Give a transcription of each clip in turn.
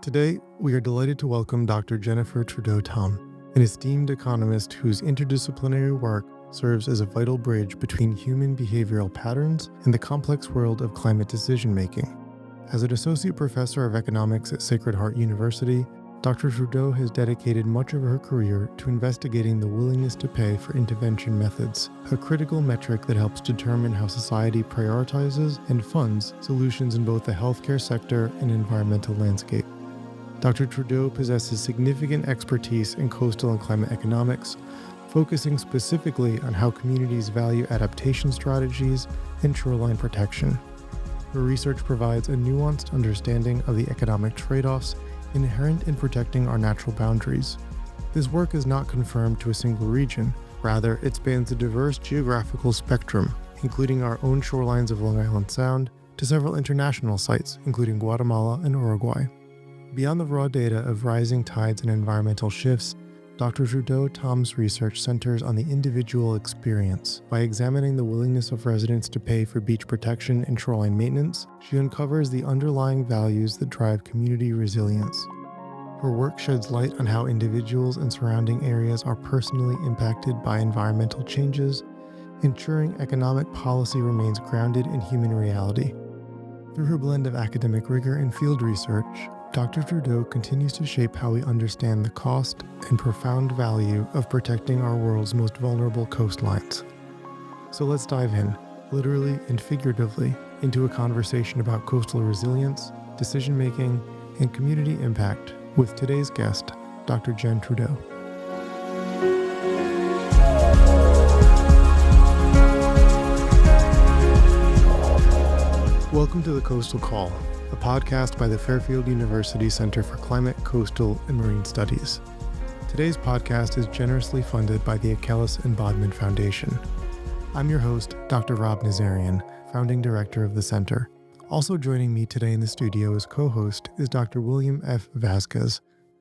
Today, we are delighted to welcome Dr. Jennifer Trudeau Tham, an esteemed economist whose interdisciplinary work serves as a vital bridge between human behavioral patterns and the complex world of climate decision-making. As an associate professor of economics at Sacred Heart University, Dr. Trudeau has dedicated much of her career to investigating the willingness to pay for intervention methods, a critical metric that helps determine how society prioritizes and funds solutions in both the healthcare sector and environmental landscape. Dr. Trudeau possesses significant expertise in coastal and climate economics, focusing specifically on how communities value adaptation strategies and shoreline protection. Her research provides a nuanced understanding of the economic trade-offs inherent in protecting our natural boundaries. This work is not confined to a single region. Rather, it spans a diverse geographical spectrum, including our own shorelines of Long Island Sound to several international sites, including Guatemala and Uruguay. Beyond the raw data of rising tides and environmental shifts, Dr. Trudeau Tham's research centers on the individual experience. By examining the willingness of residents to pay for beach protection and shoreline maintenance, she uncovers the underlying values that drive community resilience. Her work sheds light on how individuals and surrounding areas are personally impacted by environmental changes, ensuring economic policy remains grounded in human reality. Through her blend of academic rigor and field research, Dr. Trudeau continues to shape how we understand the cost and profound value of protecting our world's most vulnerable coastlines. So let's dive in, literally and figuratively, into a conversation about coastal resilience, decision-making, and community impact with today's guest, Dr. Jen Trudeau. Welcome to the Coastal Call, a podcast by the Fairfield University Center for Climate, Coastal, and Marine Studies. Today's podcast is generously funded by the Achilles and Bodman Foundation. I'm your host, Dr. Rob Nazarian, founding director of the center. Also joining me today in the studio as co-host is Dr. William F. Vazquez,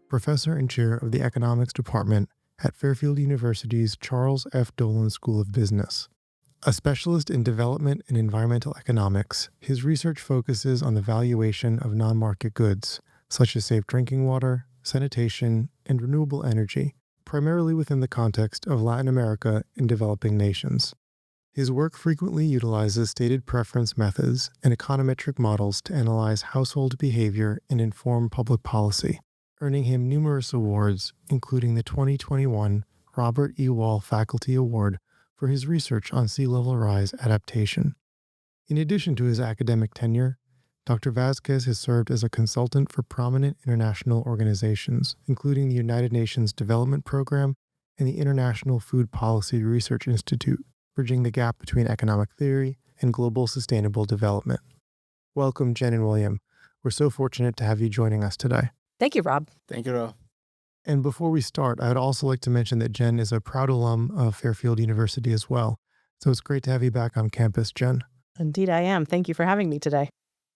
professor and chair of the economics department at Fairfield University's Charles F. Dolan School of Business. A specialist in development and environmental economics, his research focuses on the valuation of non-market goods, such as safe drinking water, sanitation, and renewable energy, primarily within the context of Latin America and developing nations. His work frequently utilizes stated preference methods and econometric models to analyze household behavior and inform public policy, earning him numerous awards, including the 2021 Robert E. Wall Faculty Award for his research on sea level rise adaptation. In addition to his academic tenure, Dr. Vazquez has served as a consultant for prominent international organizations, including the United Nations Development Program and the International Food Policy Research Institute, bridging the gap between economic theory and global sustainable development. Welcome, Jen and William. We're so fortunate to have you joining us today. Thank you, Rob. Thank you, Rob. And before we start, I would also like to mention that Jen is a proud alum of Fairfield University as well. So it's great to have you back on campus, Jen. Indeed, I am. Thank you for having me today.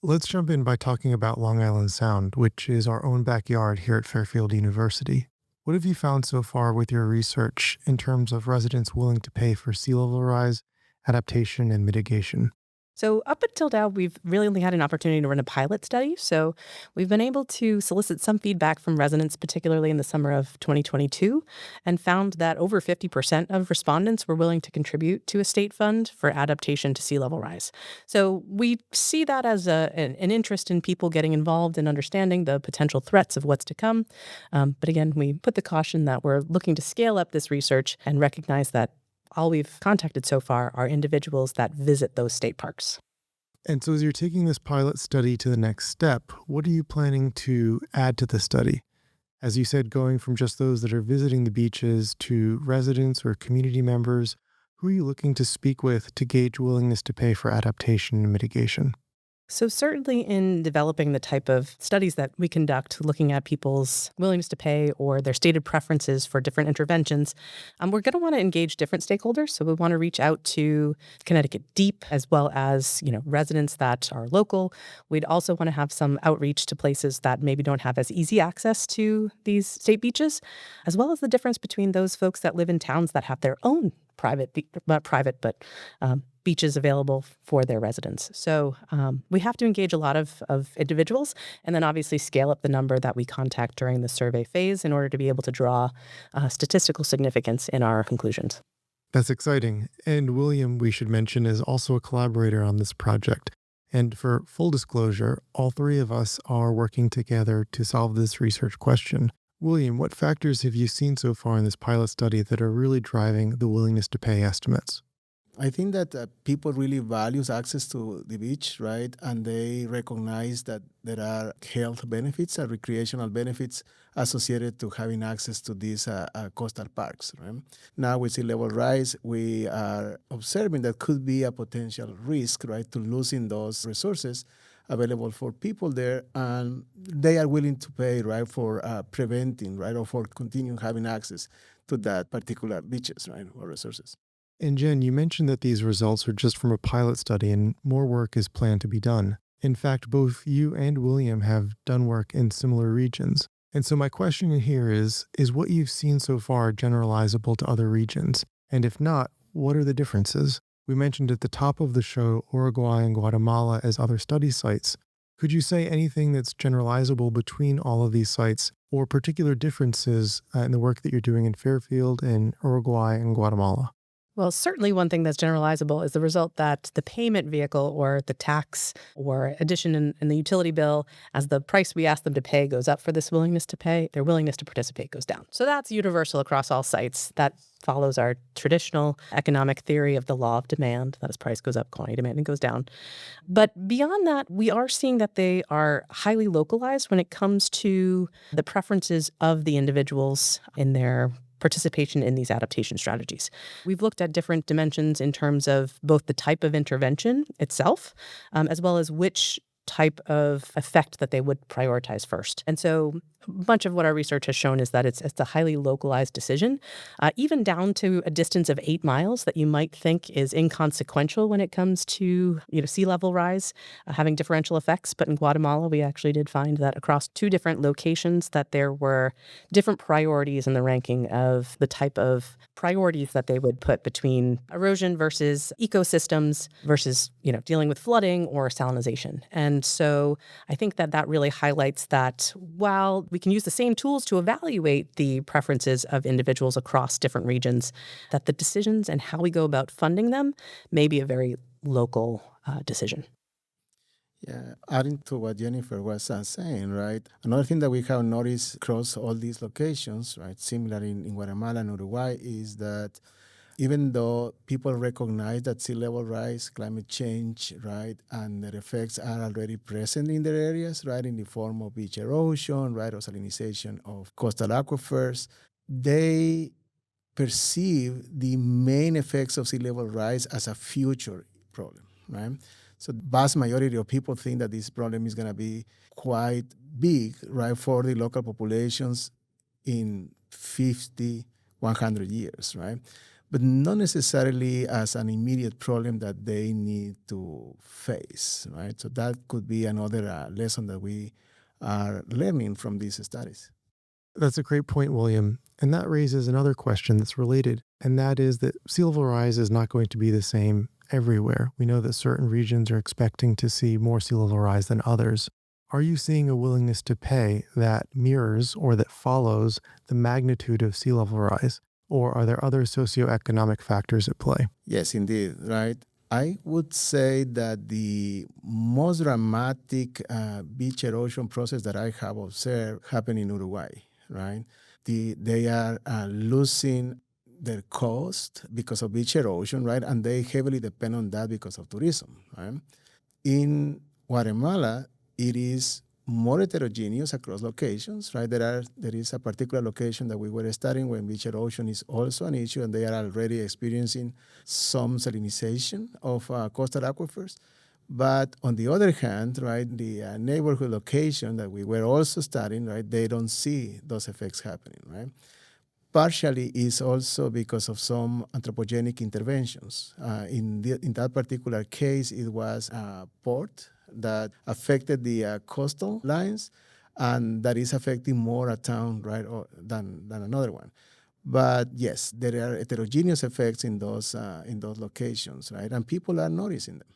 Let's jump in by talking about Long Island Sound, which is our own backyard here at Fairfield University. What have you found so far with your research in terms of residents willing to pay for sea level rise, adaptation, and mitigation? So up until now, we've really only had an opportunity to run a pilot study. So we've been able to solicit some feedback from residents, particularly in the summer of 2022, and found that over 50% of respondents were willing to contribute to a state fund for adaptation to sea level rise. So we see that as an interest in people getting involved and understanding the potential threats of what's to come. But again, we put the caution that we're looking to scale up this research and recognize that all we've contacted so far are individuals that visit those state parks. And so as you're taking this pilot study to the next step, what are you planning to add to the study? As you said, going from just those that are visiting the beaches to residents or community members, who are you looking to speak with to gauge willingness to pay for adaptation and mitigation? So certainly in developing the type of studies that we conduct, looking at people's willingness to pay or their stated preferences for different interventions, we're going to want to engage different stakeholders. So we want to reach out to Connecticut Deep as well as, residents that are local. We'd also want to have some outreach to places that maybe don't have as easy access to these state beaches, as well as the difference between those folks that live in towns that have their own beaches available for their residents. So we have to engage a lot of individuals and then obviously scale up the number that we contact during the survey phase in order to be able to draw statistical significance in our conclusions. That's exciting. And William, we should mention, is also a collaborator on this project. And for full disclosure, all three of us are working together to solve this research question. William, what factors have you seen so far in this pilot study that are really driving the willingness to pay estimates? I think that people really values access to the beach, right? And they recognize that there are health benefits and recreational benefits associated to having access to these coastal parks, right? Now with sea level rise, we are observing that could be a potential risk, right, to losing those resources available for people there, and they are willing to pay, right, for preventing, right, or for continuing having access to that particular beaches, right, or resources. And Jen, you mentioned that these results are just from a pilot study and more work is planned to be done. In fact, both you and William have done work in similar regions. And so my question here is what you've seen so far generalizable to other regions? And if not, what are the differences? We mentioned at the top of the show Uruguay and Guatemala as other study sites. Could you say anything that's generalizable between all of these sites or particular differences in the work that you're doing in Fairfield, in Uruguay, and Guatemala? Well, certainly one thing that's generalizable is the result that the payment vehicle or the tax or addition in the utility bill, as the price we ask them to pay goes up for this willingness to pay, their willingness to participate goes down. So that's universal across all sites. That follows our traditional economic theory of the law of demand, that as price goes up, quantity demanding goes down. But beyond that, we are seeing that they are highly localized when it comes to the preferences of the individuals in their participation in these adaptation strategies. We've looked at different dimensions in terms of both the type of intervention itself, as well as which type of effect that they would prioritize first. And so a bunch of what our research has shown is that it's a highly localized decision, even down to a distance of 8 miles that you might think is inconsequential when it comes to sea level rise having differential effects. But in Guatemala, we actually did find that across 2 different locations that there were different priorities in the ranking of the type of priorities that they would put between erosion versus ecosystems versus dealing with flooding or salinization. And so I think that really highlights that while we can use the same tools to evaluate the preferences of individuals across different regions, that the decisions and how we go about funding them may be a very local decision. Yeah, adding to what Jennifer was saying, right? Another thing that we have noticed across all these locations, right, similar in Guatemala and Uruguay, is that even though people recognize that sea level rise, climate change, right, and their effects are already present in their areas, right, in the form of beach erosion, right, or salinization of coastal aquifers, they perceive the main effects of sea level rise as a future problem, right? So the vast majority of people think that this problem is going to be quite big, right, for the local populations in 50, 100 years, right? But not necessarily as an immediate problem that they need to face, right? So that could be another lesson that we are learning from these studies. That's a great point, William. And that raises another question that's related, and that is that sea level rise is not going to be the same everywhere. We know that certain regions are expecting to see more sea level rise than others. Are you seeing a willingness to pay that mirrors or that follows the magnitude of sea level rise? Or are there other socioeconomic factors at play? Yes, indeed, right? I would say that the most dramatic beach erosion process that I have observed happened in Uruguay, right? They are losing their coast because of beach erosion, right? And they heavily depend on that because of tourism, right? In Guatemala, it is more heterogeneous across locations, right? There is a particular location that we were studying when beach erosion is also an issue, and they are already experiencing some salinization of coastal aquifers. But on the other hand, right, the neighborhood location that we were also studying, right, they don't see those effects happening, right? Partially is also because of some anthropogenic interventions. In that particular case, it was a port that affected the coastal lines, and that is affecting more a town, right, than another one. But yes, there are heterogeneous effects in those locations, right? And people are noticing them.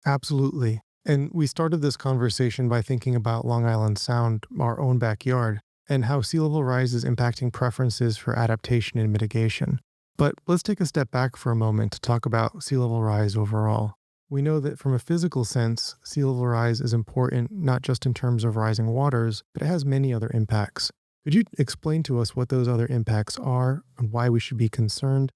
Absolutely. And we started this conversation by thinking about Long Island Sound, our own backyard, and how sea level rise is impacting preferences for adaptation and mitigation. But let's take a step back for a moment to talk about sea level rise overall. We know that from a physical sense, sea level rise is important not just in terms of rising waters, but it has many other impacts. Could you explain to us what those other impacts are and why we should be concerned?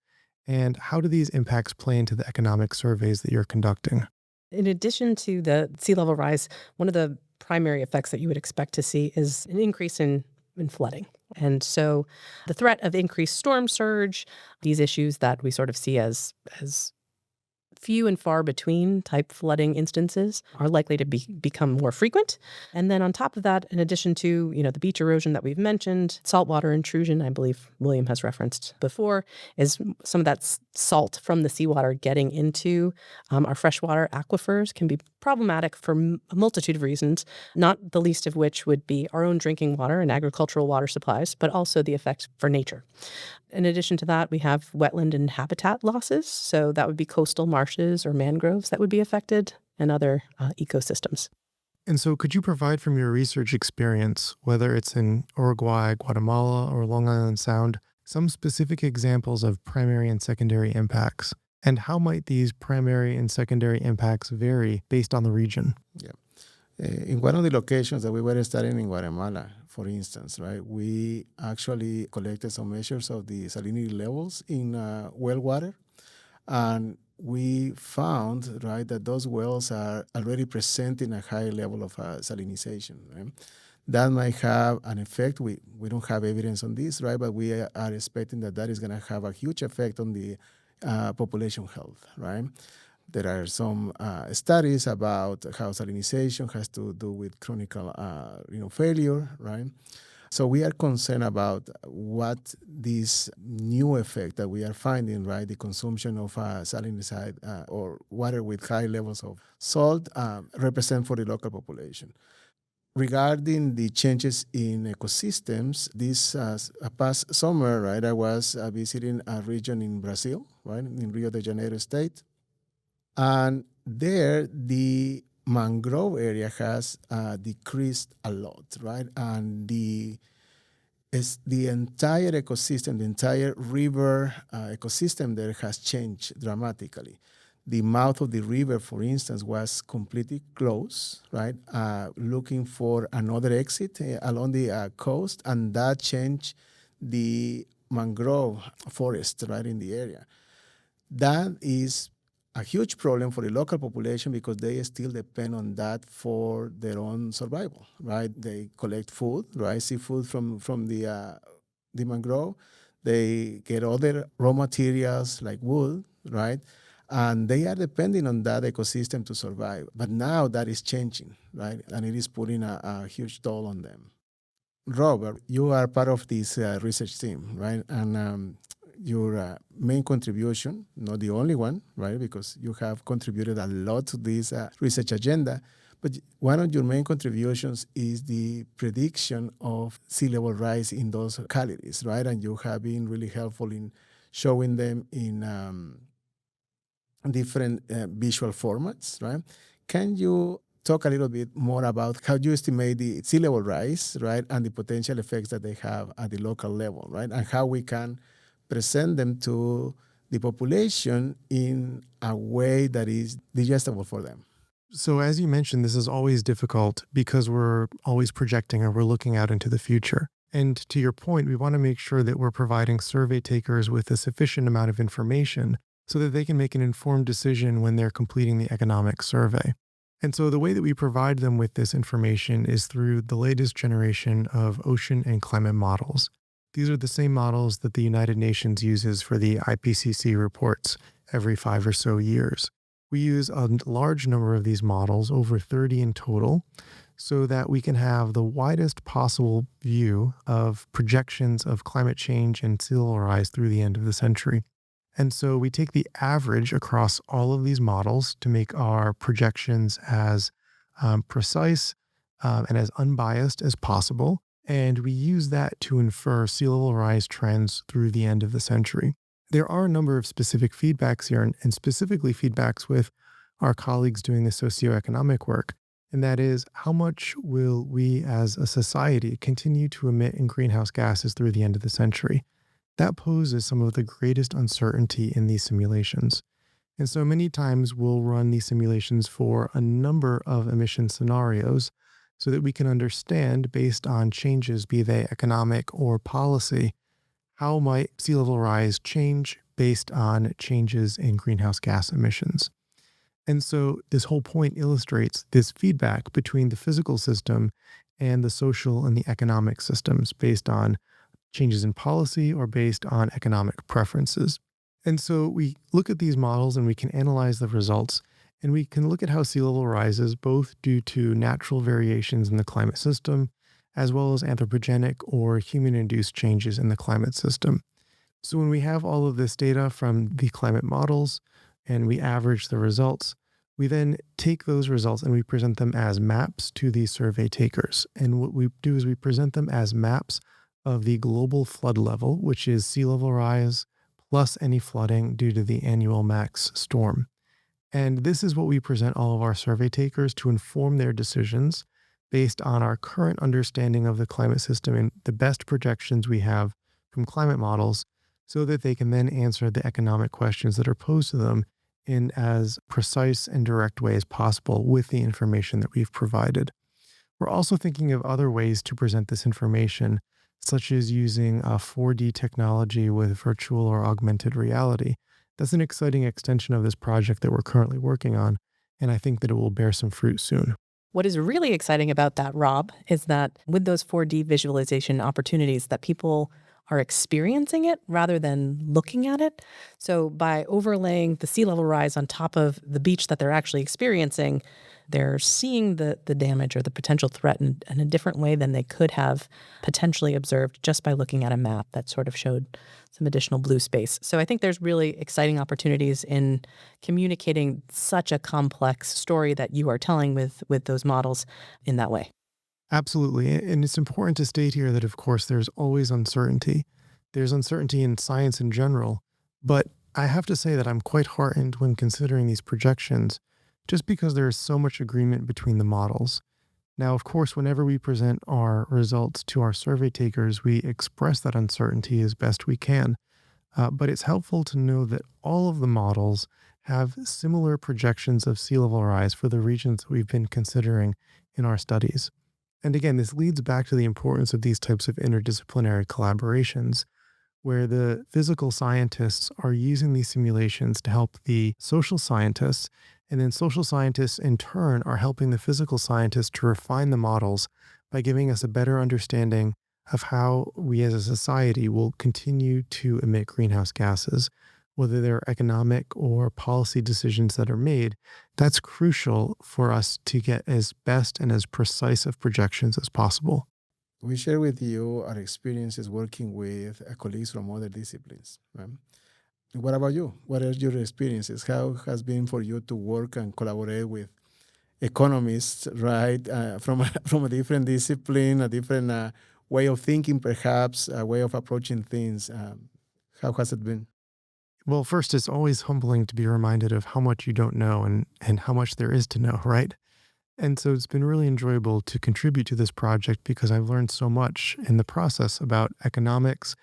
And how do these impacts play into the economic surveys that you're conducting? In addition to the sea level rise, one of the primary effects that you would expect to see is an increase in flooding. And so the threat of increased storm surge, these issues that we sort of see as few and far between type flooding instances are likely to become more frequent. And then on top of that, in addition to, the beach erosion that we've mentioned, saltwater intrusion, I believe William has referenced before, is some of that salt from the seawater getting into our freshwater aquifers can be problematic for a multitude of reasons, not the least of which would be our own drinking water and agricultural water supplies, but also the effects for nature. In addition to that, we have wetland and habitat losses. So that would be coastal marshes or mangroves that would be affected and other ecosystems. And so, could you provide from your research experience, whether it's in Uruguay, Guatemala, or Long Island Sound, some specific examples of primary and secondary impacts? And how might these primary and secondary impacts vary based on the region? Yeah. In one of the locations that we were studying in Guatemala, for instance, right, we actually collected some measures of the salinity levels in well water, and we found, right, that those wells are already presenting a high level of salinization. Right? That might have an effect. We don't have evidence on this, right, but we are expecting that is going to have a huge effect on the population health, right? There are some studies about how salinization has to do with chronic, failure, right? So we are concerned about what this new effect that we are finding, right, the consumption of salinized or water with high levels of salt represent for the local population. Regarding the changes in ecosystems, this past summer, right, I was visiting a region in Brazil, right, in Rio de Janeiro state. And there, the mangrove area has decreased a lot, right? And the entire ecosystem, the entire river ecosystem there has changed dramatically. The mouth of the river, for instance, was completely closed, right? Looking for another exit along the coast, and that changed the mangrove forest right in the area. That is a huge problem for the local population because they still depend on that for their own survival, right? They collect food, right? Seafood from the mangrove. They get other raw materials like wood, right? And they are depending on that ecosystem to survive. But now that is changing, right? And it is putting a huge toll on them. Robert, you are part of this research team, right? And your main contribution, not the only one, right? Because you have contributed a lot to this research agenda. But one of your main contributions is the prediction of sea level rise in those localities, right? And you have been really helpful in showing them in different visual formats, right? Can you talk a little bit more about how you estimate the sea level rise, right? And the potential effects that they have at the local level, right? And how we can present them to the population in a way that is digestible for them. So, as you mentioned, this is always difficult because we're always projecting or we're looking out into the future. And to your point, we want to make sure that we're providing survey takers with a sufficient amount of information so that they can make an informed decision when they're completing the economic survey. And so the way that we provide them with this information is through the latest generation of ocean and climate models. These are the same models that the United Nations uses for the IPCC reports every 5 or so years. We use a large number of these models, over 30 in total, so that we can have the widest possible view of projections of climate change and sea level rise through the end of the century. And so we take the average across all of these models to make our projections as precise and as unbiased as possible. And we use that to infer sea level rise trends through the end of the century. There are a number of specific feedbacks here, and specifically feedbacks with our colleagues doing the socioeconomic work. And that is, how much will we as a society continue to emit in greenhouse gases through the end of the century? That poses some of the greatest uncertainty in these simulations. And so many times we'll run these simulations for a number of emission scenarios so that we can understand, based on changes, be they economic or policy, how might sea level rise change based on changes in greenhouse gas emissions. And so this whole point illustrates this feedback between the physical system and the social and the economic systems based on changes in policy or based on economic preferences. And so we look at these models and we can analyze the results, and we can look at how sea level rises both due to natural variations in the climate system as well as anthropogenic or human-induced changes in the climate system. So when we have all of this data from the climate models and we average the results, we then take those results and we present them as maps to the survey takers. And what we do is we present them as maps of the global flood level, which is sea level rise plus any flooding due to the annual max storm. And this is what we present all of our survey takers to inform their decisions based on our current understanding of the climate system and the best projections we have from climate models, so that they can then answer the economic questions that are posed to them in as precise and direct way as possible with the information that we've provided. We're also thinking of other ways to present this information, such as using a 4D technology with virtual or augmented reality. That's an exciting extension of this project that we're currently working on, and I think that it will bear some fruit soon. What is really exciting about that, Rob, is that with those 4D visualization opportunities, that people are experiencing it rather than looking at it. So by overlaying the sea level rise on top of the beach that they're actually experiencing, they're seeing the damage or the potential threat in a different way than they could have potentially observed just by looking at a map that sort of showed some additional blue space. So I think there's really exciting opportunities in communicating such a complex story that you are telling with those models in that way. Absolutely. And it's important to state here that, of course, there's always uncertainty. There's uncertainty in science in general. But I have to say that I'm quite heartened when considering these projections, just because there is so much agreement between the models. Now, of course, whenever we present our results to our survey takers, we express that uncertainty as best we can. But it's helpful to know that all of the models have similar projections of sea level rise for the regions that we've been considering in our studies. And again, this leads back to the importance of these types of interdisciplinary collaborations, where the physical scientists are using these simulations to help the social scientists, and then social scientists in turn are helping the physical scientists to refine the models by giving us a better understanding of how we as a society will continue to emit greenhouse gases, whether they're economic or policy decisions that are made. That's crucial for us to get as best and as precise of projections as possible. We share with you our experiences working with colleagues from other disciplines. Right? What about you? What are your experiences? How has been for you to work and collaborate with economists, right, from a different discipline, a different way of thinking, perhaps, a way of approaching things? How has it been? Well, first, it's always humbling to be reminded of how much you don't know and how much there is to know, right? And so it's been really enjoyable to contribute to this project because I've learned so much in the process about economics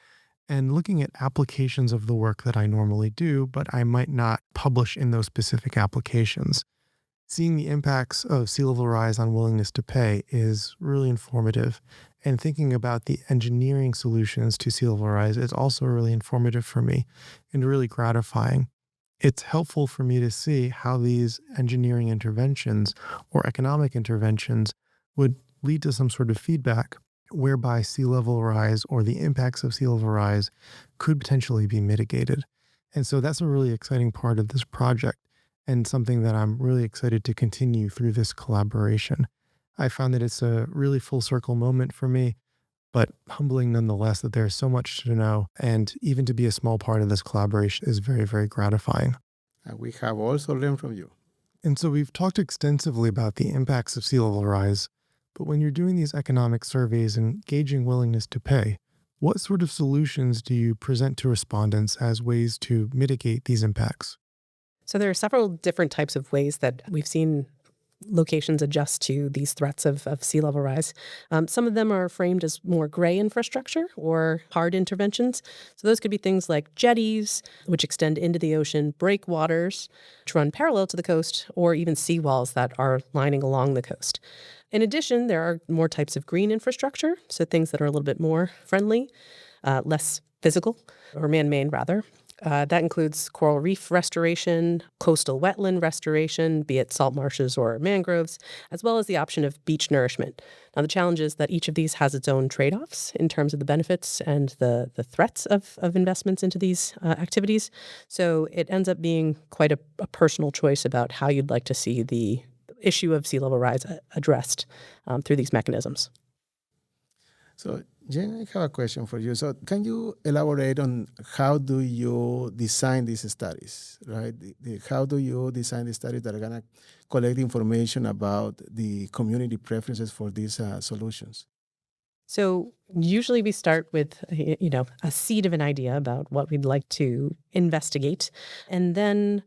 and looking at applications of the work that I normally do, but I might not publish in those specific applications. Seeing the impacts of sea level rise on willingness to pay is really informative. And thinking about the engineering solutions to sea level rise is also really informative for me and really gratifying. It's helpful for me to see how these engineering interventions or economic interventions would lead to some sort of feedback whereby sea level rise or the impacts of sea level rise could potentially be mitigated. And so that's a really exciting part of this project and something that I'm really excited to continue through this collaboration. I found that it's a really full circle moment for me, but humbling nonetheless that there's so much to know. And even to be a small part of this collaboration is very, very gratifying. We have also learned from you. And so we've talked extensively about the impacts of sea level rise, But when you're doing these economic surveys and gauging willingness to pay, what sort of solutions do you present to respondents as ways to mitigate these impacts? So there are several different types of ways that we've seen locations adjust to these threats of sea level rise. Some of them are framed as more gray infrastructure or hard interventions. So those could be things like jetties, which extend into the ocean, breakwaters, which run parallel to the coast, or even seawalls that are lining along the coast. In addition, there are more types of green infrastructure, so things that are a little bit more friendly, less physical, or man-made rather. That includes coral reef restoration, coastal wetland restoration, be it salt marshes or mangroves, as well as the option of beach nourishment. Now, the challenge is that each of these has its own trade-offs in terms of the benefits and the threats of investments into these activities. So it ends up being quite a personal choice about how you'd like to see the issue of sea level rise addressed through these mechanisms. So, Jen, I have a question for you. So, can you elaborate on how do you design these studies, right? How do you design the studies that are going to collect information about the community preferences for these solutions? So usually we start with, a seed of an idea about what we'd like to investigate, and then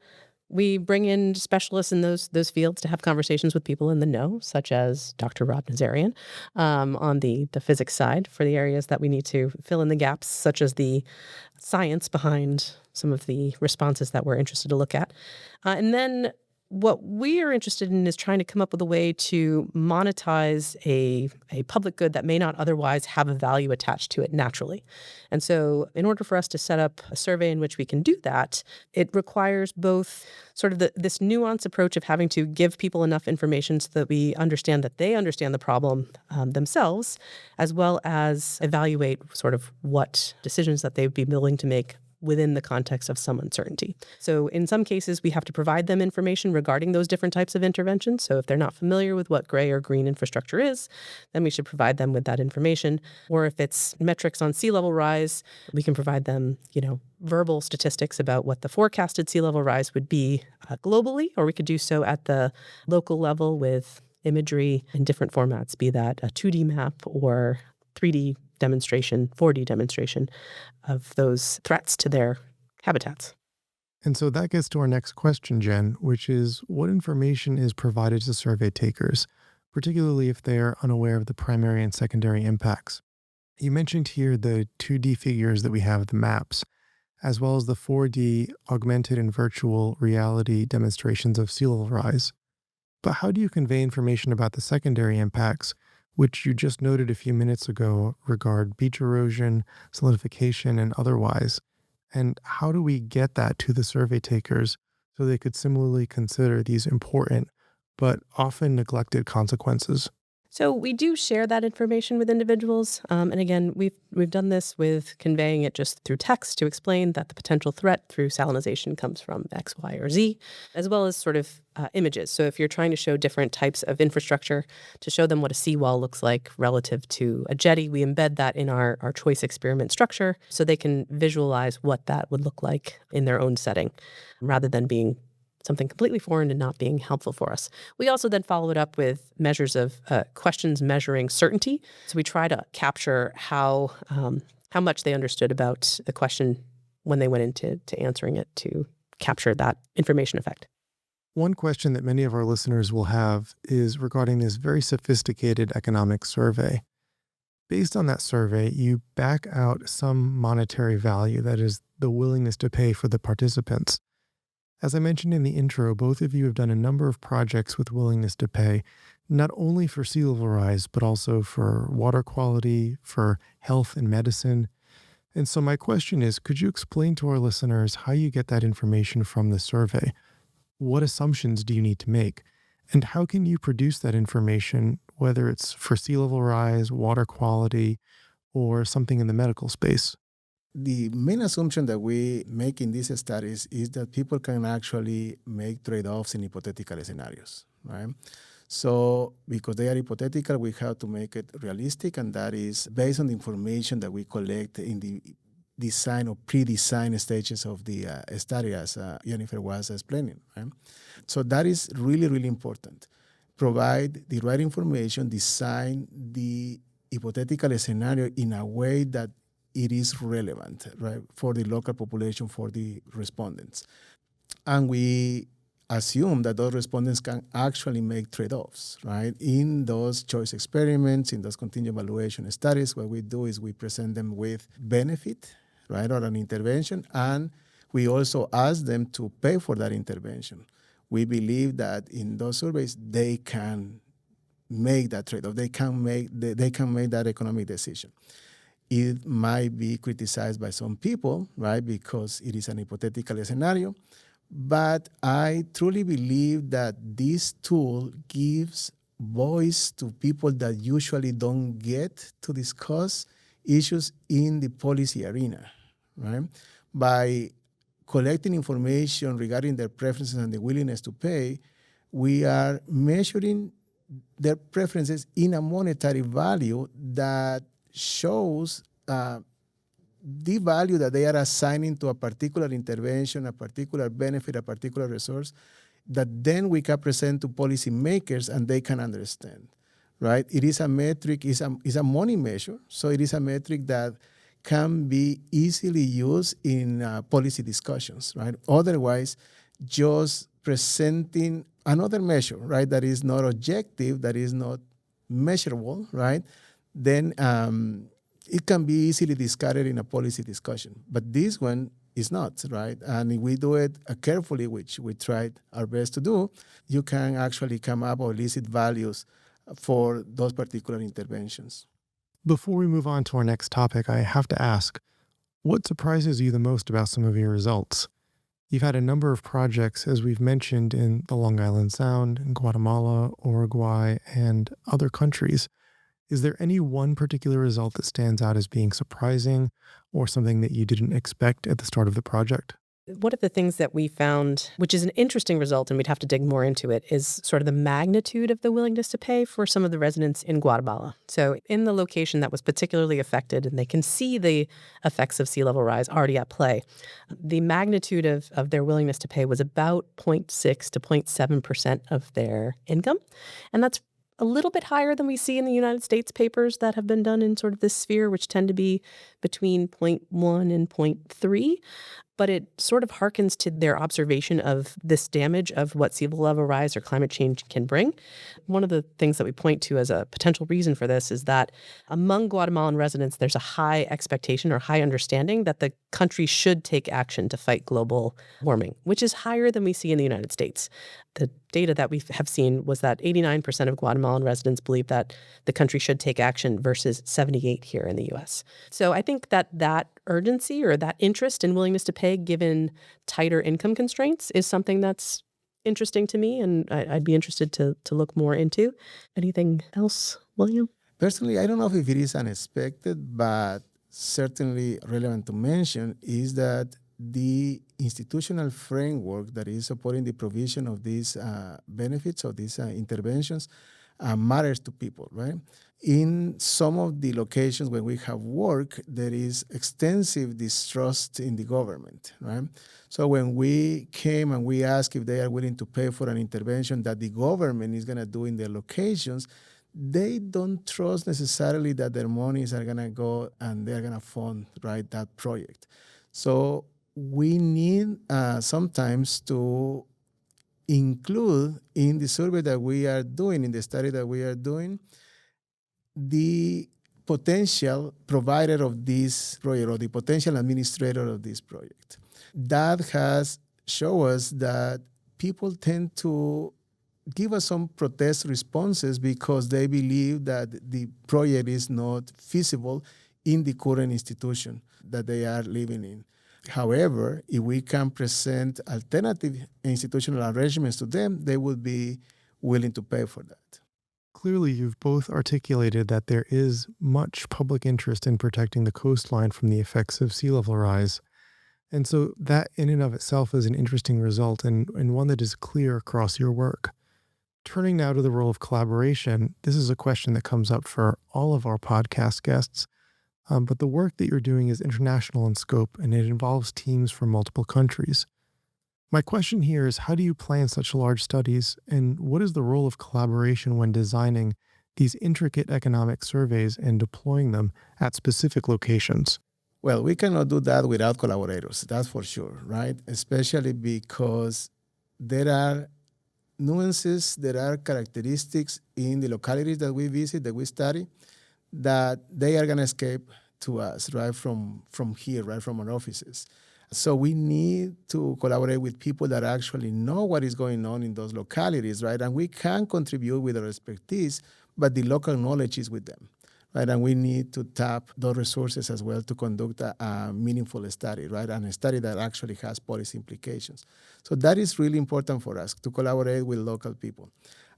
we bring in specialists in those fields to have conversations with people in the know, such as Dr. Rod Nazarian, on the physics side for the areas that we need to fill in the gaps, such as the science behind some of the responses that we're interested to look at. And then what we are interested in is trying to come up with a way to monetize a public good that may not otherwise have a value attached to it naturally. And so in order for us to set up a survey in which we can do that, it requires both sort of this nuanced approach of having to give people enough information so that we understand that they understand the problem themselves, as well as evaluate sort of what decisions that they would be willing to make within the context of some uncertainty. So in some cases, we have to provide them information regarding those different types of interventions. So if they're not familiar with what gray or green infrastructure is, then we should provide them with that information. Or if it's metrics on sea level rise, we can provide them, verbal statistics about what the forecasted sea level rise would be globally, or we could do so at the local level with imagery in different formats, be that a 2D map or 3D demonstration, 4D demonstration of those threats to their habitats. And so that gets to our next question, Jen, which is what information is provided to survey takers, particularly if they are unaware of the primary and secondary impacts? You mentioned here the 2D figures that we have, the maps, as well as the 4D augmented and virtual reality demonstrations of sea level rise. But how do you convey information about the secondary impacts, which you just noted a few minutes ago regard beach erosion, solidification, and otherwise? And how do we get that to the survey takers so they could similarly consider these important but often neglected consequences? So we do share that information with individuals. And again, we've done this with conveying it just through text to explain that the potential threat through salinization comes from X, Y, or Z, as well as sort of images. So if you're trying to show different types of infrastructure, to show them what a seawall looks like relative to a jetty, we embed that in our choice experiment structure so they can visualize what that would look like in their own setting, rather than being something completely foreign and not being helpful for us. We also then follow it up with measures of questions measuring certainty. So we try to capture how much they understood about the question when they went into answering it to capture that information effect. One question that many of our listeners will have is regarding this very sophisticated economic survey. Based on that survey, you back out some monetary value, that is, the willingness to pay for the participants. As I mentioned in the intro, both of you have done a number of projects with willingness to pay, not only for sea level rise, but also for water quality, for health and medicine. And so my question is, could you explain to our listeners how you get that information from the survey? What assumptions do you need to make? And how can you produce that information, whether it's for sea level rise, water quality, or something in the medical space? The main assumption that we make in these studies is that people can actually make trade-offs in hypothetical scenarios, right? So because they are hypothetical, we have to make it realistic, and that is based on the information that we collect in the design or pre-design stages of the study, as Jennifer was explaining, right? So that is really, really important. provide the right information, design the hypothetical scenario in a way that it is relevant, right, for the local population, for the respondents. And we assume that those respondents can actually make trade-offs, right? In those choice experiments, in those continued evaluation studies, what we do is we present them with benefit, right, or an intervention, and we also ask them to pay for that intervention. We believe that in those surveys, they can make that trade-off. They can make that economic decision. It might be criticized by some people, right, because it is an hypothetical scenario. But I truly believe that this tool gives voice to people that usually don't get to discuss issues in the policy arena, right? By collecting information regarding their preferences and the willingness to pay, we are measuring their preferences in a monetary value that shows the value that they are assigning to a particular intervention, a particular benefit, a particular resource, that then we can present to policymakers and they can understand, right? It is a metric, is a money measure, so it is a metric that can be easily used in policy discussions, right? Otherwise, just presenting another measure, right, that is not objective, that is not measurable, right, then it can be easily discarded in a policy discussion. But this one is not, right? And if we do it carefully, which we tried our best to do, you can actually come up with illicit values for those particular interventions. Before we move on to our next topic, I have to ask, what surprises you the most about some of your results? You've had a number of projects, as we've mentioned, in the Long Island Sound, in Guatemala, Uruguay, and other countries. Is there any one particular result that stands out as being surprising or something that you didn't expect at the start of the project? One of the things that we found, which is an interesting result, and we'd have to dig more into it, is sort of the magnitude of the willingness to pay for some of the residents in Guatemala. So in the location that was particularly affected, and they can see the effects of sea level rise already at play, the magnitude of their willingness to pay was about 0.6 to 0.7% of their income. And that's a little bit higher than we see in the United States papers that have been done in sort of this sphere, which tend to be between 0.1 and 0.3. But it sort of harkens to their observation of this damage of what sea level rise or climate change can bring. One of the things that we point to as a potential reason for this is that among Guatemalan residents, there's a high expectation or high understanding that the country should take action to fight global warming, which is higher than we see in the United States. The data that we have seen was that 89% of Guatemalan residents believe that the country should take action versus 78% here in the U.S. So I think that urgency or that interest and willingness to pay given tighter income constraints is something that's interesting to me, and I'd be interested to look more into. Anything else, William? Personally, I don't know if it is unexpected, but certainly relevant to mention is that the institutional framework that is supporting the provision of these benefits, of these interventions, matters to people, right? In some of the locations where we have work, there is extensive distrust in the government, right? So when we came and we asked if they are willing to pay for an intervention that the government is going to do in their locations, they don't trust necessarily that their monies are going to go and they're going to fund, right, that project. So we need sometimes to include in the survey that we are doing, in the study that we are doing, the potential provider of this project or the potential administrator of this project. That has shown us that people tend to give us some protest responses because they believe that the project is not feasible in the current institution that they are living in. However, if we can present alternative institutional arrangements to them, they would be willing to pay for that. Clearly, you've both articulated that there is much public interest in protecting the coastline from the effects of sea level rise. And so that in and of itself is an interesting result and one that is clear across your work. Turning now to the role of collaboration, this is a question that comes up for all of our podcast guests. But the work that you're doing is international in scope, and it involves teams from multiple countries. My question here is, how do you plan such large studies, and what is the role of collaboration when designing these intricate economic surveys and deploying them at specific locations? Well, we cannot do that without collaborators, that's for sure, right? Especially because there are nuances, there are characteristics in the localities that we visit, that we study, that they are going to escape to us, right, from here, right, from our offices. So we need to collaborate with people that actually know what is going on in those localities, right? And we can contribute with our expertise, but the local knowledge is with them, right? And we need to tap those resources as well to conduct a meaningful study, right? And a study that actually has policy implications. So that is really important for us, to collaborate with local people.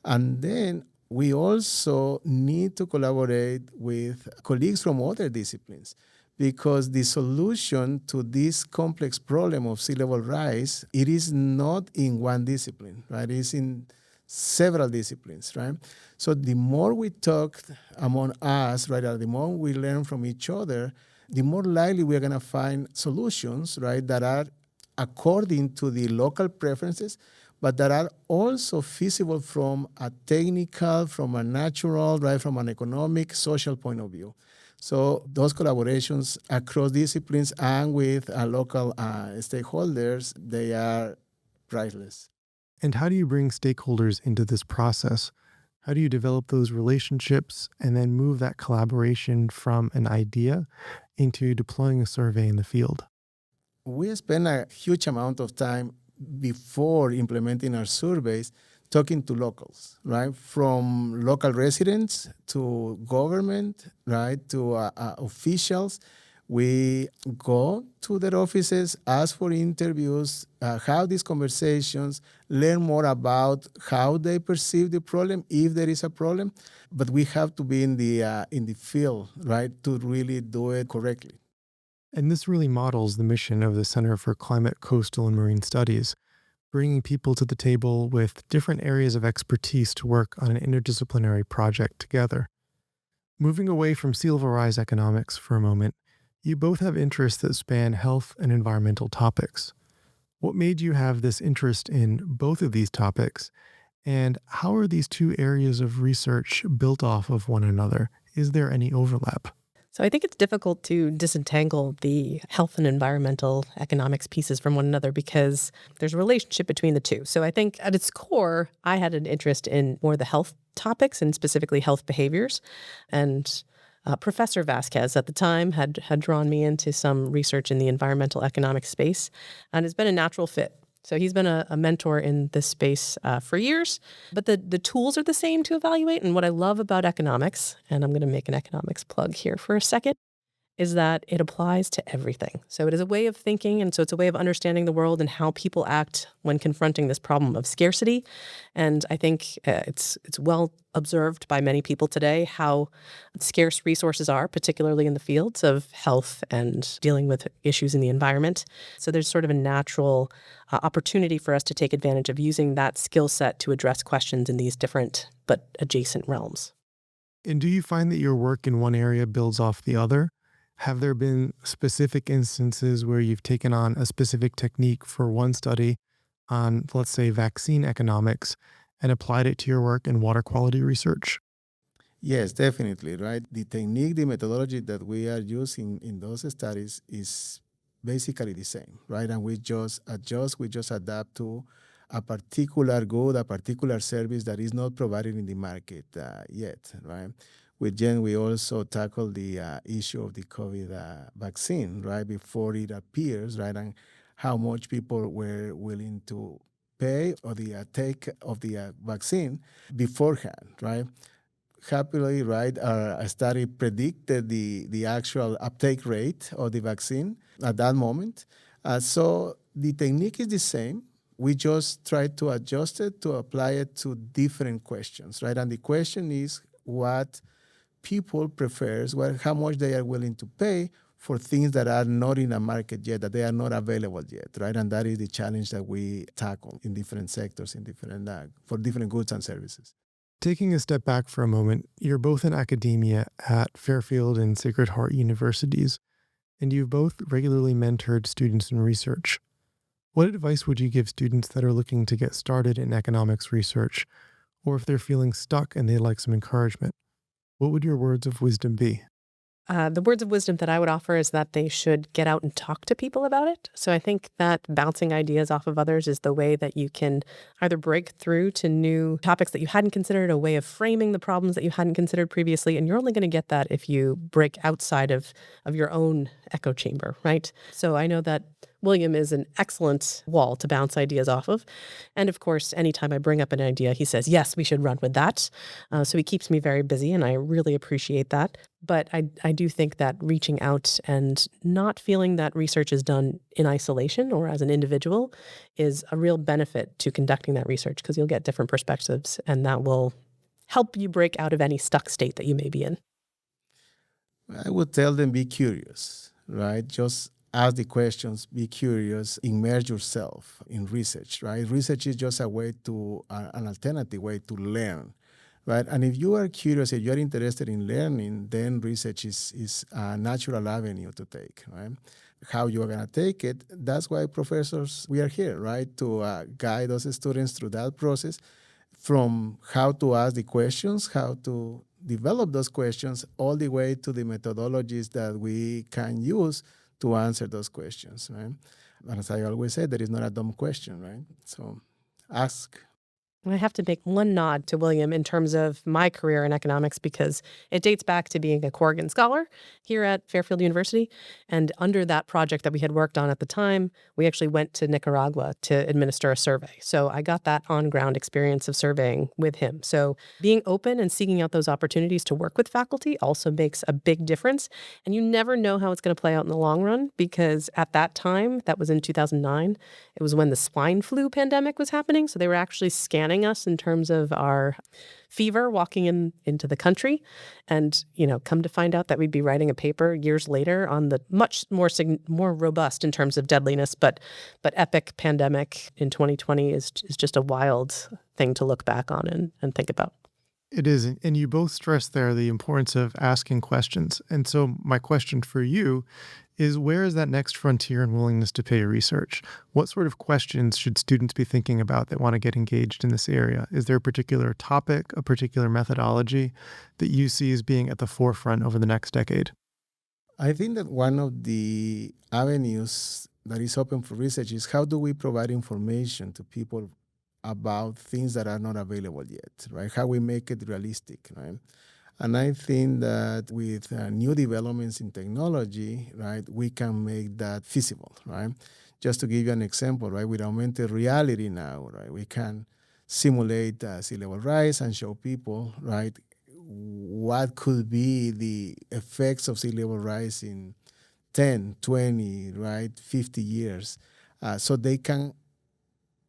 And then we also need to collaborate with colleagues from other disciplines, because the solution to this complex problem of sea level rise, it is not in one discipline, right? It's in several disciplines, right? So the more we talk among us, right, or the more we learn from each other, the more likely we're going to find solutions, right, that are according to the local preferences, but that are also feasible from a technical, from a natural, right, from an economic, social point of view. So those collaborations across disciplines and with local stakeholders, they are priceless. And how do you bring stakeholders into this process? How do you develop those relationships and then move that collaboration from an idea into deploying a survey in the field? We spend a huge amount of time before implementing our surveys talking to locals, right? From local residents to government, right, to officials. We go to their offices, ask for interviews, have these conversations, learn more about how they perceive the problem, if there is a problem. But we have to be in the field, right, to really do it correctly. And this really models the mission of the Center for Climate, Coastal, and Marine Studies, bringing people to the table with different areas of expertise to work on an interdisciplinary project together. Moving away from sea level rise economics for a moment, you both have interests that span health and environmental topics. What made you have this interest in both of these topics, and how are these two areas of research built off of one another? Is there any overlap? So I think it's difficult to disentangle the health and environmental economics pieces from one another because there's a relationship between the two. So I think at its core, I had an interest in more the health topics and specifically health behaviors. And Professor Vazquez at the time had drawn me into some research in the environmental economic space and has been a natural fit. So he's been a mentor in this space for years, but the tools are the same to evaluate. And what I love about economics, and I'm going to make an economics plug here for a second, is that it applies to everything. So it is a way of thinking, and so it's a way of understanding the world and how people act when confronting this problem of scarcity. And I think it's well observed by many people today how scarce resources are, particularly in the fields of health and dealing with issues in the environment. So there's sort of a natural opportunity for us to take advantage of using that skill set to address questions in these different but adjacent realms. And do you find that your work in one area builds off the other? Have there been specific instances where you've taken on a specific technique for one study on, let's say, vaccine economics and applied it to your work in water quality research? Yes, definitely, right? The technique, the methodology that we are using in those studies is basically the same, right? And we just adjust, we just adapt to a particular good, a particular service that is not provided in the market yet, right? With Jen, we also tackled the issue of the COVID vaccine, right, before it appears, right, and how much people were willing to pay or the take of the vaccine beforehand, right? Happily, right, our study predicted the actual uptake rate of the vaccine at that moment. So the technique is the same. We just try to adjust it to apply it to different questions, right? And the question is what people prefers, how much they are willing to pay for things that are not in a market yet, that they are not available yet, right? And that is the challenge that we tackle in different sectors, in different for different goods and services. Taking a step back for a moment, you're both in academia at Fairfield and Sacred Heart universities, and you've both regularly mentored students in research. What advice would you give students that are looking to get started in economics research, or if they're feeling stuck and they'd like some encouragement? What would your words of wisdom be? The words of wisdom that I would offer is that they should get out and talk to people about it. So I think that bouncing ideas off of others is the way that you can either break through to new topics that you hadn't considered, a way of framing the problems that you hadn't considered previously. And you're only going to get that if you break outside of your own echo chamber, right? So I know that William is an excellent wall to bounce ideas off of. And of course, anytime I bring up an idea, he says, yes, we should run with that. So he keeps me very busy, and I really appreciate that. But I do think that reaching out and not feeling that research is done in isolation or as an individual is a real benefit to conducting that research, because you'll get different perspectives, and that will help you break out of any stuck state that you may be in. I would tell them be curious, right? Just ask the questions, be curious, immerse yourself in research, right? Research is just a way to, an alternative way to learn, right? And if you are curious, if you're interested in learning, then research is a natural avenue to take, right? How you are going to take it, that's why professors, we are here, right? To guide those students through that process, from how to ask the questions, how to develop those questions, all the way to the methodologies that we can use to answer those questions, right? And as I always say, there is not a dumb question, right? So ask. I have to make one nod to William in terms of my career in economics, because it dates back to being a Corrigan Scholar here at Fairfield University. And under that project that we had worked on at the time, we actually went to Nicaragua to administer a survey. So I got that on-ground experience of surveying with him. So being open and seeking out those opportunities to work with faculty also makes a big difference. And you never know how it's going to play out in the long run, because at that time, that was in 2009, it was when the swine flu pandemic was happening. So they were actually scanning us in terms of our fever walking into the country. And, come to find out that we'd be writing a paper years later on the much more robust in terms of deadliness, but epic pandemic in 2020 is just a wild thing to look back on and think about. It is. And you both stressed there the importance of asking questions. And so my question for you is, where is that next frontier in willingness to pay research? What sort of questions should students be thinking about that want to get engaged in this area? Is there a particular topic, a particular methodology that you see as being at the forefront over the next decade? I think that one of the avenues that is open for research is, how do we provide information to people about things that are not available yet, right? How we make it realistic, right? And I think that with new developments in technology, right, we can make that feasible, right? Just to give you an example, right, with augmented reality now, right, we can simulate sea level rise and show people, right, what could be the effects of sea level rise in 10, 20, right, 50 years. So they can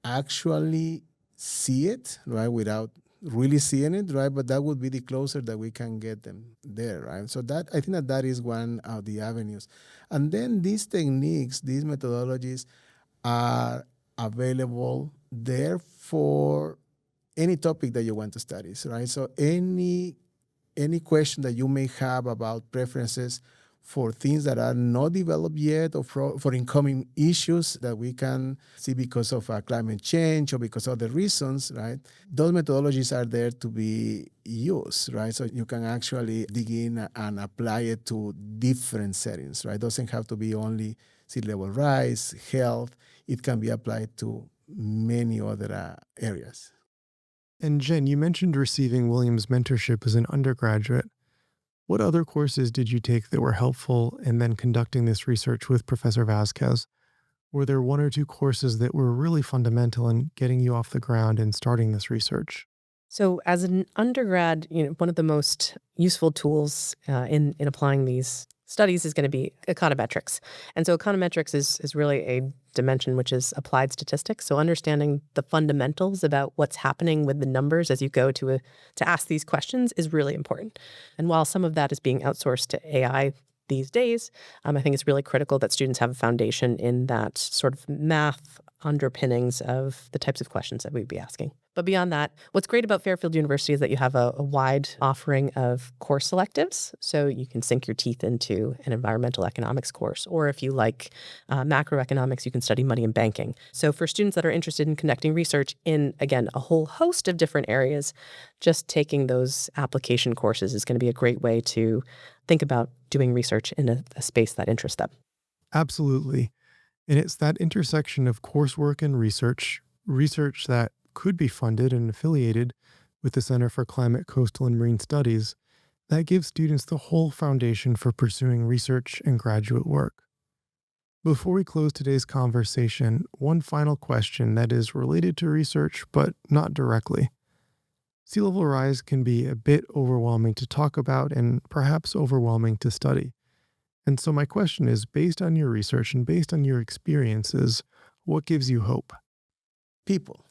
actually see it, right, without really seeing it, right? But that would be the closer that we can get them there, right? So that, I think that is one of the avenues. And then these techniques, these methodologies are available there for any topic that you want to study, right? So any question that you may have about preferences for things that are not developed yet, or for incoming issues that we can see because of climate change or because of other reasons, right? Those methodologies are there to be used, right? So you can actually dig in and apply it to different settings, right? It doesn't have to be only sea level rise, health. It can be applied to many other areas. And Jen, you mentioned receiving William's mentorship as an undergraduate. What other courses did you take that were helpful in then conducting this research with Professor Vazquez? Were there one or two courses that were really fundamental in getting you off the ground and starting this research? So as an undergrad, one of the most useful tools in applying these studies is going to be econometrics. And so econometrics is really a dimension which is applied statistics. So understanding the fundamentals about what's happening with the numbers as you go to ask these questions is really important. And while some of that is being outsourced to AI these days, I think it's really critical that students have a foundation in that sort of math underpinnings of the types of questions that we'd be asking. But beyond that, what's great about Fairfield University is that you have a wide offering of course selectives. So you can sink your teeth into an environmental economics course. Or if you like macroeconomics, you can study money and banking. So for students that are interested in conducting research in, again, a whole host of different areas, just taking those application courses is going to be a great way to think about doing research in a space that interests them. Absolutely. And it's that intersection of coursework and research that could be funded and affiliated with the Center for Climate, Coastal, and Marine Studies, that gives students the whole foundation for pursuing research and graduate work. Before we close today's conversation, one final question that is related to research, but not directly. Sea level rise can be a bit overwhelming to talk about and perhaps overwhelming to study. And so my question is, based on your research and based on your experiences, what gives you hope? People.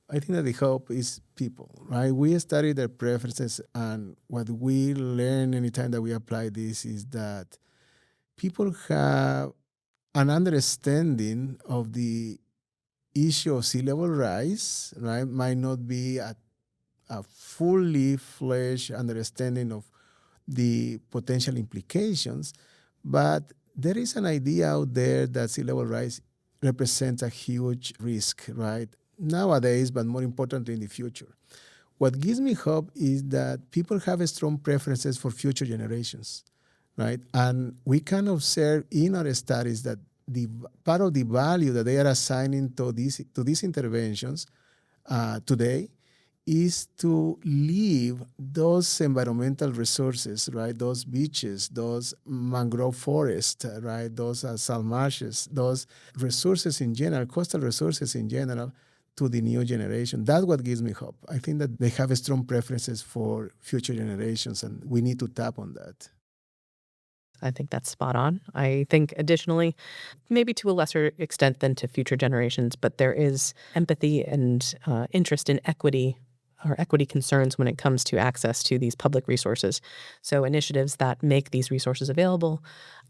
I think that the hope is people, right? We study their preferences, and what we learn anytime that we apply this is that people have an understanding of the issue of sea level rise, right? Might not be a fully fledged understanding of the potential implications, but there is an idea out there that sea level rise represents a huge risk, right? Nowadays, but more importantly in the future. What gives me hope is that people have strong preferences for future generations, right? And we can observe in our studies that the part of the value that they are assigning to these interventions today is to leave those environmental resources, right? Those beaches, those mangrove forests, right? Those salt marshes, those resources in general, coastal resources in general, to the new generation. That's what gives me hope. I think that they have strong preferences for future generations, and we need to tap on that. I think that's spot on. I think additionally, maybe to a lesser extent than to future generations, but there is empathy and interest in equity or equity concerns when it comes to access to these public resources. So initiatives that make these resources available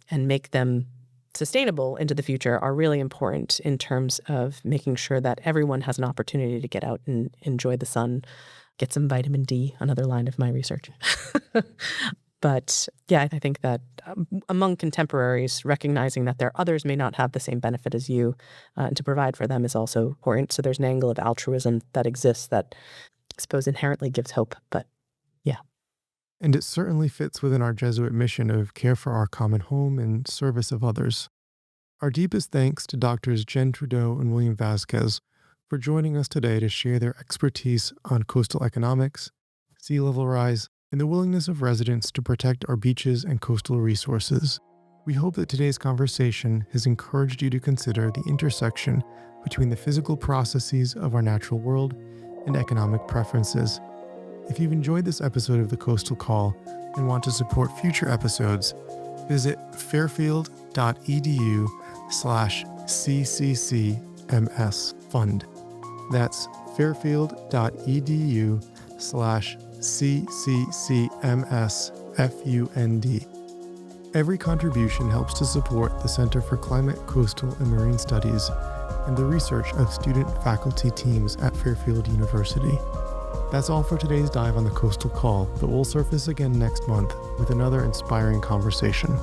and make them sustainable into the future are really important in terms of making sure that everyone has an opportunity to get out and enjoy the sun, get some vitamin D, another line of my research. But yeah, I think that among contemporaries, recognizing that others may not have the same benefit as you, and to provide for them is also important. So there's an angle of altruism that exists that I suppose inherently gives hope, but yeah. And it certainly fits within our Jesuit mission of care for our common home and service of others. Our deepest thanks to Drs. Jen Trudeau and William Vazquez for joining us today to share their expertise on coastal economics, sea level rise, and the willingness of residents to protect our beaches and coastal resources. We hope that today's conversation has encouraged you to consider the intersection between the physical processes of our natural world and economic preferences. If you've enjoyed this episode of The Coastal Call and want to support future episodes, visit fairfield.edu/cccms fund. That's fairfield.edu/cccmsfund. Every contribution helps to support the Center for Climate, Coastal, and Marine Studies and the research of student faculty teams at Fairfield University. That's all for today's dive on The Coastal Call, but we'll surface again next month with another inspiring conversation.